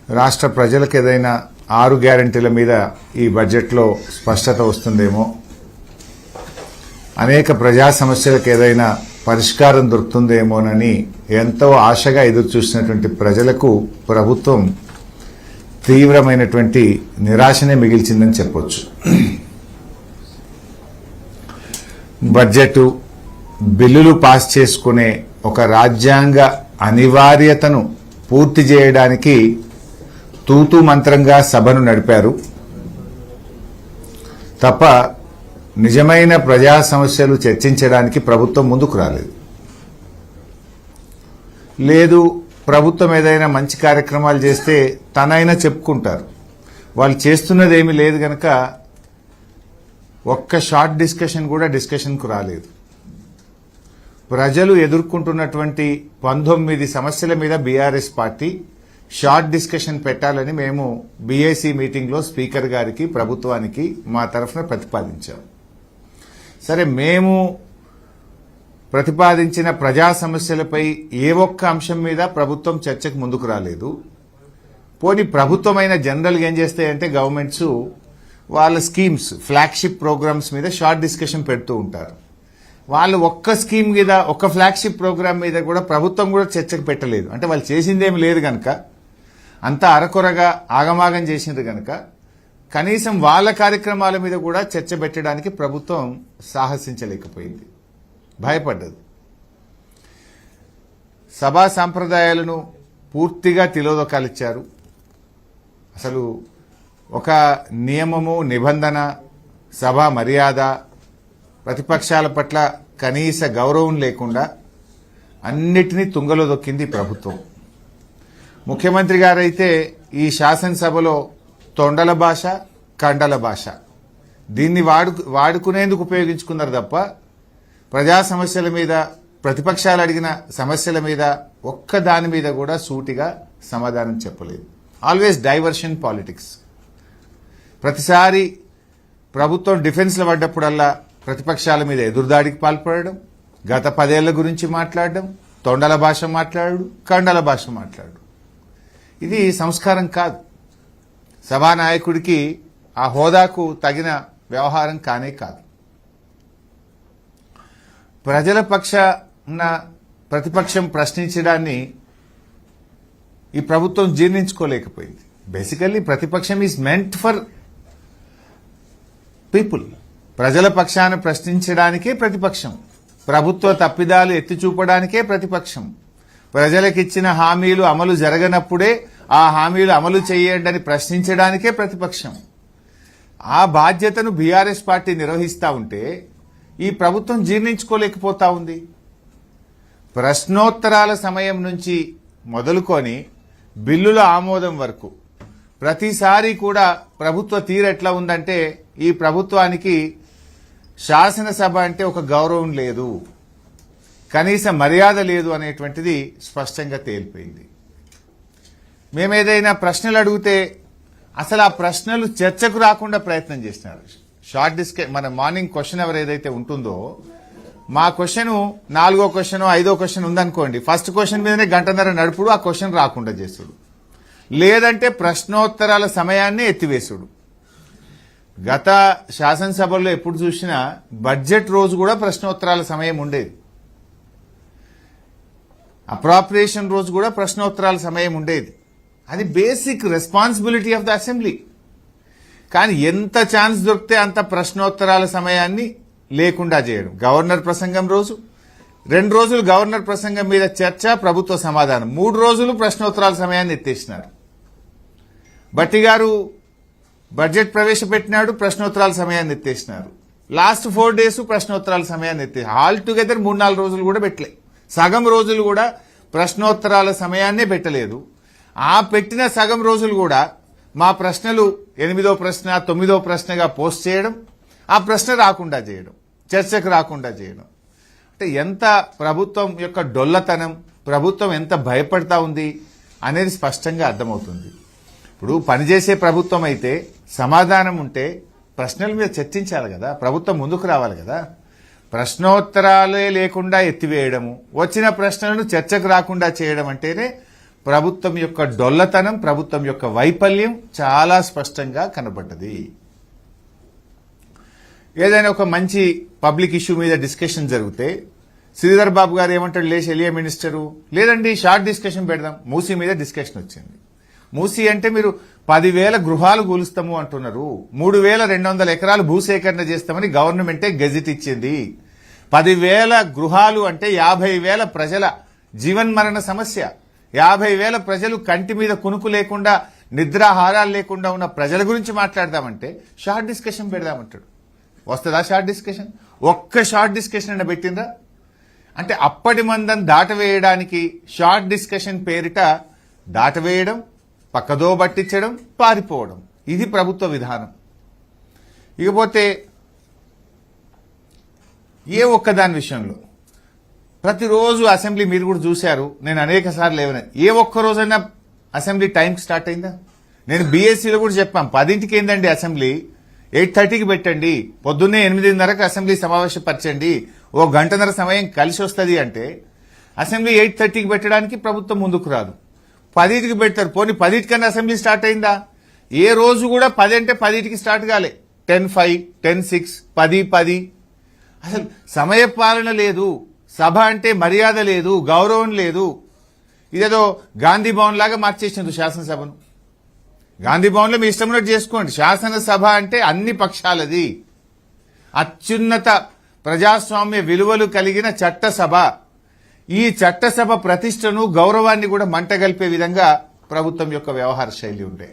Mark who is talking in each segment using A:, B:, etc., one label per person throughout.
A: రాష్ట్ర ప్రజలకు ఏదైనా 6 గ్యారెంటీల మీద ఈ బడ్జెట్లో స్పష్టత వస్తుందేమో, అనేక ప్రజా సమస్యలకు ఏదైనా పరిష్కారం దొరుకుతుందేమోనని ఎంతో ఆశగా ఎదురు చూసినటువంటి ప్రజలకు ప్రభుత్వం తీవ్రమైనటువంటి నిరాశనే మిగిల్చిందని చెప్పొచ్చు. బడ్జెట్ బిల్లులు పాస్ చేసుకునే ఒక రాజ్యాంగ అనివార్యతను పూర్తి చేయడానికి తూతూ మంత్రంగా సభను నడిపారు తప్ప నిజమైన ప్రజా సమస్యలు చర్చించడానికి ప్రభుత్వం ముందుకు రాలేదు. లేదు, ప్రభుత్వం ఏదైనా మంచి కార్యక్రమాలు చేస్తే తనైనా చెప్పుకుంటారు. వాళ్ళు చేస్తున్నది ఏమీ లేదు గనక ఒక్క షార్ట్ డిస్కషన్ కూడా డిస్కషన్కు రాలేదు. ప్రజలు ఎదుర్కొంటున్నటువంటి 19 సమస్యల మీద బీఆర్ఎస్ పార్టీ షార్ట్ డిస్కషన్ పెట్టాలని మేము బీఏసీ మీటింగ్లో స్పీకర్ గారికి, ప్రభుత్వానికి మా తరఫున ప్రతిపాదించాం. సరే, మేము ప్రతిపాదించిన ప్రజా సమస్యలపై ఏ ఒక్క అంశం మీద ప్రభుత్వం చర్చకు ముందుకు రాలేదు. పోనీ ప్రభుత్వమైన జనరల్గా ఏం చేస్తాయంటే గవర్నమెంట్స్ వాళ్ళ స్కీమ్స్, ఫ్లాగ్షిప్ ప్రోగ్రామ్స్ మీద షార్ట్ డిస్కషన్ పెడుతూ ఉంటారు. వాళ్ళు ఒక్క స్కీమ్ మీద, ఒక్క ఫ్లాగ్షిప్ ప్రోగ్రామ్ మీద కూడా ప్రభుత్వం కూడా చర్చకు పెట్టలేదు. అంటే వాళ్ళు చేసిందేమి లేదు గనక, అంతా అరకొరగా ఆగమాగం చేసింది గనక కనీసం వాళ్ళ కార్యక్రమాల మీద కూడా చర్చ పెట్టడానికి ప్రభుత్వం సాహసించలేకపోయింది, భయపడ్డది. సభా సాంప్రదాయాలను పూర్తిగా తిలోదకాలిచ్చారు. అసలు ఒక నియమము, నిబంధన, సభా మర్యాద, ప్రతిపక్షాల పట్ల కనీస గౌరవం లేకుండా అన్నిటినీ తుంగలో దొక్కింది ప్రభుత్వం. ముఖ్యమంత్రి గారైతే ఈ శాసనసభలో తొండల భాష, కండల భాష దీన్ని వాడుకునేందుకు ఉపయోగించుకున్నారు తప్ప ప్రజా సమస్యల మీద, ప్రతిపక్షాలు అడిగిన సమస్యల మీద ఒక్క దాని మీద కూడా సూటిగా సమాధానం చెప్పలేదు. Always diversion politics. ప్రతిసారి ప్రభుత్వం డిఫెన్స్లో పడ్డప్పుడల్లా ప్రతిపక్షాల మీద ఎదురుదాడికి పాల్పడడం, గత 10 ఏళ్ల గురించి మాట్లాడడం, తొండల భాష మాట్లాడు, కండల భాష మాట్లాడు. ఇది సంస్కారం కాదు. సభానాయకుడికి ఆ హోదాకు తగిన వ్యవహారం కానే కాదు. ప్రజల పక్షాన ప్రతిపక్షం ప్రశ్నించడాన్ని ఈ ప్రభుత్వం జీర్ణించుకోలేకపోయింది. బేసికల్లీ ప్రతిపక్షం ఈజ్ మెంట్ ఫర్ పీపుల్. ప్రజల పక్షాన ప్రశ్నించడానికే ప్రతిపక్షం. ప్రభుత్వ తప్పిదాలు ఎత్తి చూపడానికే ప్రతిపక్షం. ప్రజలకిచ్చిన హామీలు అమలు జరగనప్పుడే ఆ హామీలు అమలు చేయండి ప్రశ్నించడానికే ప్రతిపక్షం. ఆ బాధ్యతను బీఆర్ఎస్ పార్టీ నిర్వహిస్తూ ఉంటే ఈ ప్రభుత్వం జీర్ణించుకోలేకపోతా ఉంది. ప్రశ్నోత్తరాల సమయం నుంచి మొదలుకొని బిల్లుల ఆమోదం వరకు ప్రతిసారి కూడా ప్రభుత్వ తీరు ఎట్లా ఉందంటే ఈ ప్రభుత్వానికి శాసనసభ అంటే ఒక గౌరవం లేదు, కనీస మర్యాద లేదు అనేటువంటిది స్పష్టంగా తేలిపోయింది. మేమేదైనా ప్రశ్నలు అడిగితే అసలు ఆ ప్రశ్నలు చర్చకు రాకుండా ప్రయత్నం చేస్తున్నారు. షార్ట్ మన మార్నింగ్ క్వశ్చన్ అవర్ ఏదైతే ఉంటుందో, మా క్వశ్చన్ 4వ క్వశ్చన్ 5వ క్వశ్చన్ ఉందనుకోండి, ఫస్ట్ క్వశ్చన్ మీదనే గంటన్నర నడుపుడు, ఆ క్వశ్చన్ రాకుండా చేసుడు, లేదంటే ప్రశ్నోత్తరాల సమయాన్ని ఎత్తివేసుడు. గత శాసనసభల్లో ఎప్పుడు చూసినా బడ్జెట్ రోజు కూడా ప్రశ్నోత్తరాల సమయం ఉండేది, అప్రాప్రియేషన్ రోజు కూడా ప్రశ్నోత్తరాల సమయం ఉండేది. అది basic responsibility of the assembly. కానీ ఎంత ఛాన్స్ దొరికితే అంత ప్రశ్నోత్తరాల సమయాన్ని లేకుండా చేయడం. గవర్నర్ ప్రసంగం రోజు 2 రోజులు గవర్నర్ ప్రసంగం మీద చర్చ, ప్రభుత్వ సమాధానం, 3 రోజులు ప్రశ్నోత్తరాల సమయాన్ని ఎత్తేసినారు. భట్టి గారు బడ్జెట్ ప్రవేశపెట్టినాడు, ప్రశ్నోత్తరాల సమయాన్ని ఎత్తేసినారు. లాస్ట్ 4 డేస్ ప్రశ్నోత్తరాల సమయాన్ని ఎత్తేసి ఆల్ టుగెదర్ 3-4 రోజులు కూడా పెట్టలే. సగం రోజులు కూడా ప్రశ్నోత్తరాల సమయాన్నే పెట్టలేదు. ఆ పెట్టిన సగం రోజులు కూడా మా ప్రశ్నలు 8వ ప్రశ్న 9వ ప్రశ్నగా పోస్ట్ చేయడం, ఆ ప్రశ్న రాకుండా చేయడం, చర్చకు రాకుండా చేయడం. అంటే ఎంత ప్రభుత్వం యొక్క డొల్లతనం, ప్రభుత్వం ఎంత భయపడతా ఉంది అనేది స్పష్టంగా అర్థమవుతుంది. ఇప్పుడు పనిచేసే ప్రభుత్వం అయితే సమాధానం ఉంటే ప్రశ్నల మీద చర్చించాలి కదా, ప్రభుత్వం ముందుకు రావాలి కదా. ప్రశ్నోత్తరాలే లేకుండా ఎత్తివేయడము, వచ్చిన ప్రశ్నలను చర్చకు రాకుండా చేయడం అంటేనే ప్రభుత్వం యొక్క డొల్లతనం, ప్రభుత్వం యొక్క వైఫల్యం చాలా స్పష్టంగా కనబడ్డది. ఏదైనా ఒక మంచి పబ్లిక్ ఇష్యూ మీద డిస్కషన్ జరిగితే శ్రీధర్ బాబు గారు ఏమంటాడు, లేచి ఎలియా మినిస్టరు, లేదండి షార్ట్ డిస్కషన్ పెడదాం. మూసీ మీద డిస్కషన్ వచ్చింది. మూసీ అంటే మీరు 10,000 గృహాలు కూలుస్తాము అంటున్నారు, 3,200 ఎకరాలు భూసేకరణ చేస్తామని గవర్నమెంటే గెజిట్ ఇచ్చింది. 10,000 గృహాలు అంటే 50,000 ప్రజల జీవన్మరణ సమస్య. 50,000 ప్రజలు కంటి మీద కునుకు లేకుండా, నిద్రాహారాలు లేకుండా ఉన్న ప్రజల గురించి మాట్లాడదామంటే షార్ట్ డిస్కషన్ పెడదామంటాడు. వస్తుందా షార్ట్ డిస్కషన్? ఒక్క షార్ట్ డిస్కషన్ అయినా పెట్టిందా? అంటే అప్పటి మందం దాటవేయడానికి షార్ట్ డిస్కషన్ పేరిట దాటవేయడం, పక్కదో పట్టించడం, పారిపోవడం, ఇది ప్రభుత్వ విధానం. ఇకపోతే ఏ ఒక్కదాని విషయంలో ప్రతిరోజు అసెంబ్లీ మీరు కూడా చూశారు, నేను అనేక సార్లు లేవనే, ఏ ఒక్క రోజైనా అసెంబ్లీ టైంకి స్టార్ట్ అయిందా? నేను బీఎస్సీలో కూడా చెప్పాను, 10ంటికి ఏందండి అసెంబ్లీ, 8:30కి పెట్టండి, పొద్దున్నే 8:30కి అసెంబ్లీ సమావేశపరచండి, ఓ గంటన్నర సమయం కలిసి వస్తుంది అంటే అసెంబ్లీ 8:30కి పెట్టడానికి ప్రభుత్వం ముందుకు రాదు. 10ంటికి పెడతారు. పోనీ 10ంటికన్నా అసెంబ్లీ స్టార్ట్ అయిందా? ఏ రోజు కూడా 10 అంటే 10ంటికి స్టార్ట్ కాలే. 10:05, 10:06, 10:10. అసలు సమయ పాలన లేదు, సభ అంటే మర్యాద లేదు, గౌరవం లేదు. ఇదేదో గాంధీ భవన్ లాగా మార్చేసింది శాసనసభను. గాంధీ భవన్లో మీ ఇష్టం ఉన్నట్టు చేసుకోండి. శాసనసభ అంటే అన్ని పక్షాలది, అత్యున్నత ప్రజాస్వామ్య విలువలు కలిగిన చట్టసభ. ఈ చట్టసభ ప్రతిష్టను, గౌరవాన్ని కూడా మంటగలిపే విధంగా ప్రభుత్వం యొక్క వ్యవహార శైలి ఉండే.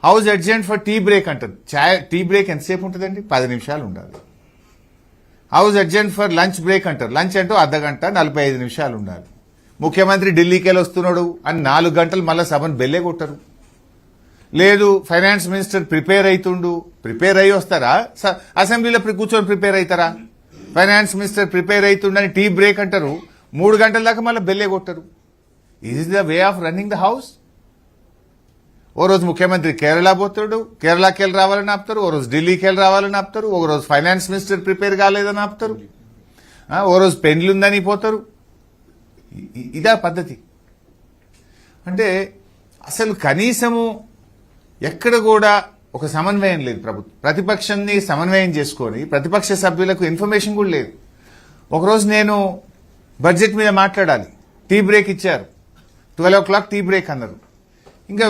A: House adjourned for tea break అంటారు. టీ బ్రేక్ ఎంతసేపు ఉంటుందండి? 10 నిమిషాలు ఉండాలి. House adjourned for lunch break అంటారు. లంచ్ అంటూ అర్ధగంట 45 నిమిషాలు ఉండాలి. ముఖ్యమంత్రి ఢిల్లీకి వెళ్ళి వస్తున్నాడు అని 4 గంటలు మళ్ళీ సభను బెల్లే కొట్టరు. లేదు ఫైనాన్స్ మినిస్టర్ ప్రిపేర్ అవుతుండు, ప్రిపేర్ అయ్యి వస్తారా? అసెంబ్లీలో కూర్చొని ప్రిపేర్ అవుతారా? ఫైనాన్స్ మినిస్టర్ ప్రిపేర్ అవుతుండని టీ బ్రేక్ అంటారు, 3 గంటల దాకా మళ్ళీ బెల్లే కొట్టరు. Is the way of running the house? ఓ రోజు ముఖ్యమంత్రి కేరళ పోతాడు, కేరళకి వెళ్ళి రావాలని ఆపుతారు. ఓ రోజు ఢిల్లీకి వెళ్ళి రావాలని ఆపుతారు. ఒక రోజు ఫైనాన్స్ మినిస్టర్ ప్రిపేర్ కాలేదని ఆపుతారు. ఓ రోజు పెండ్లుందని పోతారు. ఇదా పద్ధతి? అంటే అసలు కనీసము ఎక్కడ కూడా ఒక సమన్వయం లేదు. ప్రభుత్వం ప్రతిపక్షాన్ని సమన్వయం చేసుకొని ప్రతిపక్ష సభ్యులకు ఇన్ఫర్మేషన్ కూడా లేదు. ఒకరోజు నేను బడ్జెట్ మీద మాట్లాడాలి, టీ బ్రేక్ ఇచ్చారు. 12 o'clock టీ బ్రేక్ అన్నారు. ఇంకా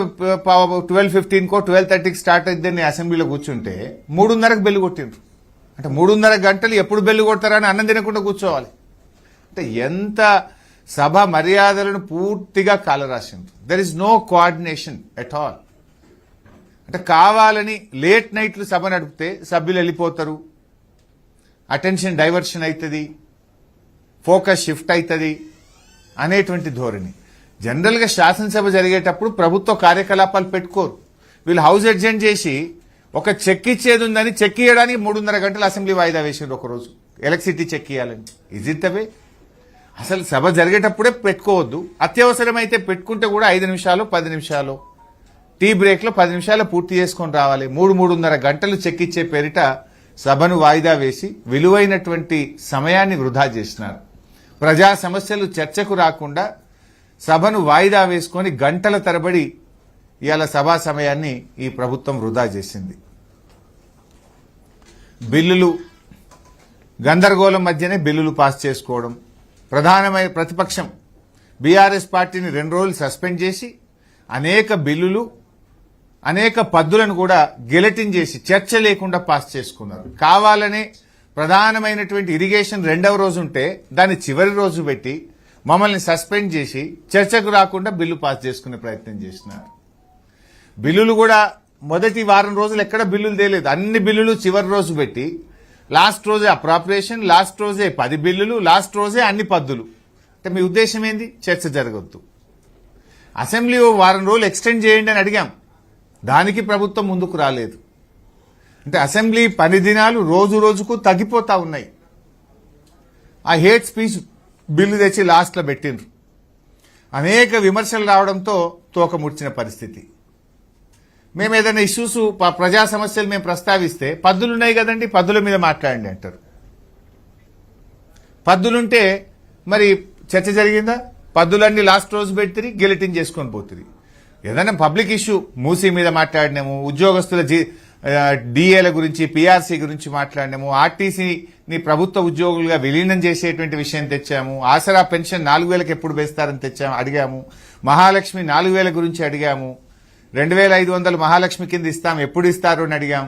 A: 12:15కో 12:30కి స్టార్ట్ అయిద్దని అసెంబ్లీలో కూర్చుంటే 3:30కి బెల్లు కొట్టిండ్రు. అంటే 3:30 గంటలు ఎప్పుడు బెల్లు కొడతారని అన్నం తినకుండా కూర్చోవాలి. అంటే ఎంత సభ మర్యాదలను పూర్తిగా కాలరాసిండ్రు. There is no coordination at all. అంటే కావాలని లేట్ నైట్లు సభ నడిపితే సభ్యులు వెళ్ళిపోతారు, అటెన్షన్ డైవర్షన్ అవుతుంది, ఫోకస్ షిఫ్ట్ అవుతుంది అనేటువంటి ధోరణి. జనరల్గా శాసనసభ జరిగేటప్పుడు ప్రభుత్వ కార్యకలాపాలు పెట్టుకోరు. వీళ్ళు హౌస్ అడ్జెంట్ చేసి ఒక చెక్ ఇచ్చేది ఉందని చెక్ ఇవ్వడానికి 3:30 గంటలు అసెంబ్లీ వాయిదా వేసిండ్రు. ఒకరోజు ఎలక్ట్రిసిటీ చెక్ ఇవ్వాలని. Is it the way? అసలు సభ జరిగేటప్పుడే పెట్టుకోవద్దు. అత్యవసరమైతే పెట్టుకుంటే కూడా 5 నిమిషాలు 10 నిమిషాలు టీ బ్రేక్లో 10 నిమిషాలు పూర్తి చేసుకొని రావాలి. 3-3:30 గంటలు చెక్ ఇచ్చే పేరిట సభను వాయిదా వేసి విలువైనటువంటి సమయాన్ని వృధా చేసినారు. ప్రజా సమస్యలు చర్చకు రాకుండా సభను వాయిదా వేసుకొని గంటల తరబడి ఇవాళ సభా సమయాన్ని ఈ ప్రభుత్వం వృధా చేసింది. బిల్లులు గందరగోళం మధ్యనే బిల్లులు పాస్ చేసుకోవడం. ప్రధానమైన ప్రతిపక్షం బీఆర్ఎస్ పార్టీని 2 రోజులు సస్పెండ్ చేసి అనేక బిల్లులు, అనేక పద్దులను కూడా గెలటిన్ చేసి చర్చ లేకుండా పాస్ చేసుకున్నారు. కావాలనే ప్రధానమైనటువంటి ఇరిగేషన్ 2వ రోజు ఉంటే దాన్ని చివరి రోజు పెట్టి మమ్మల్ని సస్పెండ్ చేసి చర్చకు రాకుండా బిల్లు పాస్ చేసుకునే ప్రయత్నం చేసినారు. బిల్లులు కూడా మొదటి వారం రోజులు ఎక్కడ బిల్లులు తేలేదు. అన్ని బిల్లులు చివరి రోజు పెట్టి లాస్ట్ రోజే అప్రాప్రియేషన్, లాస్ట్ రోజే 10 బిల్లులు, లాస్ట్ రోజే అన్ని పద్దులు. అంటే మీ ఉద్దేశం ఏంది? చర్చ జరగొద్దు. అసెంబ్లీ వారం రోజులు ఎక్స్టెండ్ చేయండి అని అడిగాం, దానికి ప్రభుత్వం ముందుకు రాలేదు. అంటే అసెంబ్లీ పని దినాలు రోజు రోజుకు తగ్గిపోతా ఉన్నాయి. ఆ హేట్ స్పీచ్ బిల్లు తెచ్చి లాస్ట్లో పెట్టిండ్రు. అనేక విమర్శలు రావడంతో తోక ముడిచిన పరిస్థితి. మేము ఏదైనా ఇష్యూస్, ప్రజా సమస్యలు మేము ప్రస్తావిస్తే పద్దులున్నాయి కదండి, పద్దుల మీద మాట్లాడండి అంటారు. పద్దులుంటే మరి చర్చ జరిగిందా? పద్దులన్నీ లాస్ట్ రోజు పెడితే గెలిటిన్ చేసుకొని పోతుంది. ఏదైనా పబ్లిక్ ఇష్యూ మూసీ మీద మాట్లాడినాము, ఉద్యోగస్తుల డిఏల గురించి, పిఆర్సీ గురించి మాట్లాడినాము, ఆర్టీసీని ప్రభుత్వ ఉద్యోగులుగా విలీనం చేసేటువంటి విషయం తెచ్చాము, ఆసరా పెన్షన్ 4,000కి ఎప్పుడు వేస్తారని అడిగాము, మహాలక్ష్మి 4,000 గురించి అడిగాము, 2,500 మహాలక్ష్మి కింద ఇస్తాం ఎప్పుడు ఇస్తారు అని అడిగాం.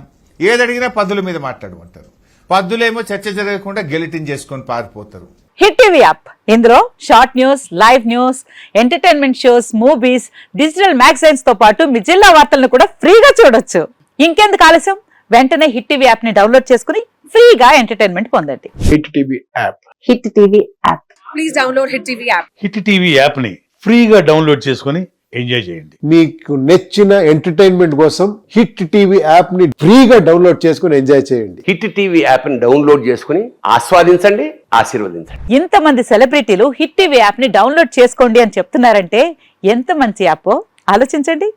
A: ఏదడిగినా పద్దుల మీద మాట్లాడమంటారు. పద్దులేమో చర్చ జరగకుండా గెలిటిన్ చేసుకొని పారిపోతారు.
B: హిట్ టీవీ యాప్, ఇందులో short news, live news, entertainment shows, movies, digital magazines తో పాటు మీ జిల్లా వార్తలను కూడా ఫ్రీగా చూడొచ్చు. ఇంకెందుకు ఆలస్యం, వెంటనే హిట్ టీవీ యాప్ ని డౌన్లోడ్ చేసుకుని ఫ్రీగా ఎంటర్టైన్మెంట్ పొందండి.
C: Hit TV app.
B: Hit TV app.
D: Please download hit TV app.
E: Hit TV app ని ఫ్రీగా డౌన్లోడ్ చేసుకుని ఎంజాయ్ చేయండి.
C: మీకు నచ్చిన ఎంటర్టైన్మెంట్ కోసం హిట్ టీవీ యాప్ ని ఫ్రీగా డౌన్లోడ్ చేసుకుని ఎంజాయ్ చేయండి.
F: హిట్ టీవీ యాప్ ని డౌన్లోడ్ చేసుకుని ఆస్వాదించండి, ఆశీర్వదించండి.
B: ఇంతమంది సెలబ్రిటీలు హిట్ టీవీ యాప్ ని డౌన్లోడ్ చేసుకోండి అని చెప్తున్నారంటే ఎంత మంచి యాప్ ఆలోచించండి.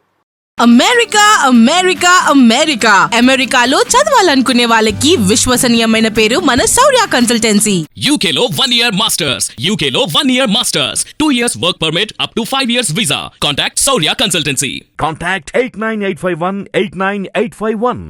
D: అమెరికా అమెరికా అమెరికా అమెరికాలో చదవాలనుకునే వాళ్ళకి విశ్వసనీయమైన పేరు మన శౌర్య కన్సల్టెన్సీ.
G: UK లో 1 year masters. UK లో 1 year masters. 2 years work permit up to 5 years visa. Contact Saurya Consultancy.
H: Contact 89851 89851.